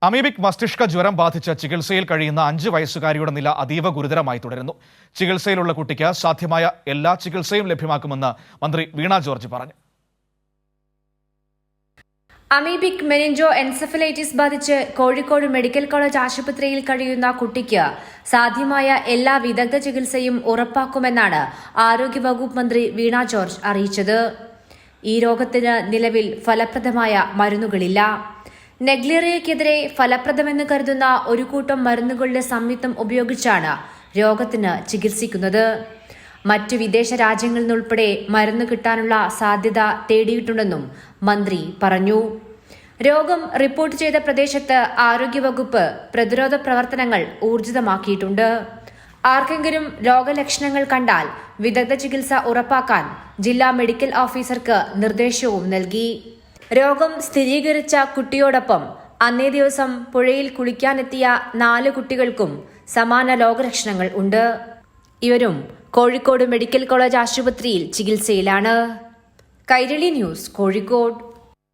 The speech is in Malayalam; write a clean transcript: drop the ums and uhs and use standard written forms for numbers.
അമീബിക് മസ്തിഷ്ക ജ്വരം ബാധിച്ച് ചികിത്സയിൽ കഴിയുന്ന 5 വയസ്സുകാരിയുടെ നില അതീവ ഗുരുതരമായി തുടരുന്നു. ചികിത്സയിലുള്ള കുട്ടിക്ക് സാധ്യമായ എല്ലാ ചികിത്സയും ലഭ്യമാക്കുമെന്ന് മന്ത്രി വീണ ജോർജ് പറഞ്ഞു. അമീബിക് മെനിഞ്ചോ എൻസെഫലൈറ്റിസ് ബാധിച്ച് കോഴിക്കോട് മെഡിക്കൽ കോളേജ് ആശുപത്രിയിൽ കഴിയുന്ന കുട്ടിക്ക് സാധ്യമായ എല്ലാ വിദഗ്ധ ചികിത്സയും ഉറപ്പാക്കുമെന്നാണ് ആരോഗ്യവകുപ്പ് മന്ത്രി വീണ ജോർജ് അറിയിച്ചത്. ഈ രോഗത്തിന് നിലവിൽ ഫലപ്രദമായ മരുന്നുകളില്ല. നെഗ്ലേറിയയ്ക്കെതിരെ ഫലപ്രദമെന്ന് കരുതുന്ന ഒരു കൂട്ടം മരുന്നുകളുടെ സംയുക്തം ഉപയോഗിച്ചാണ് രോഗത്തിന് ചികിത്സിക്കുന്നത്. മറ്റു വിദേശ രാജ്യങ്ങളിൽ നിന്നുൾപ്പെടെ മരുന്ന് കിട്ടാനുള്ള സാധ്യത തേടിയിട്ടുണ്ടെന്നും മന്ത്രി പറഞ്ഞു. രോഗം റിപ്പോർട്ട് ചെയ്ത പ്രദേശത്ത് ആരോഗ്യവകുപ്പ് പ്രതിരോധ പ്രവർത്തനങ്ങൾ ഊർജിതമാക്കിയിട്ടുണ്ട്. ആർക്കെങ്കിലും രോഗലക്ഷണങ്ങൾ കണ്ടാൽ വിദഗ്ധ ചികിത്സ ഉറപ്പാക്കാൻ ജില്ലാ മെഡിക്കൽ ഓഫീസർക്ക് നിർദ്ദേശവും നൽകി. രോഗം സ്ഥിരീകരിച്ച കുട്ടിയോടൊപ്പം അന്നേ ദിവസം പുഴയിൽ കുളിക്കാനെത്തിയ 4 കുട്ടികൾക്കും സമാന രോഗലക്ഷണങ്ങൾ ഉണ്ട്. ഇവരും കോഴിക്കോട് മെഡിക്കൽ കോളേജ് ആശുപത്രിയിൽ ചികിത്സയിലാണ്. കൈരളി ന്യൂസ്, കോഴിക്കോട്.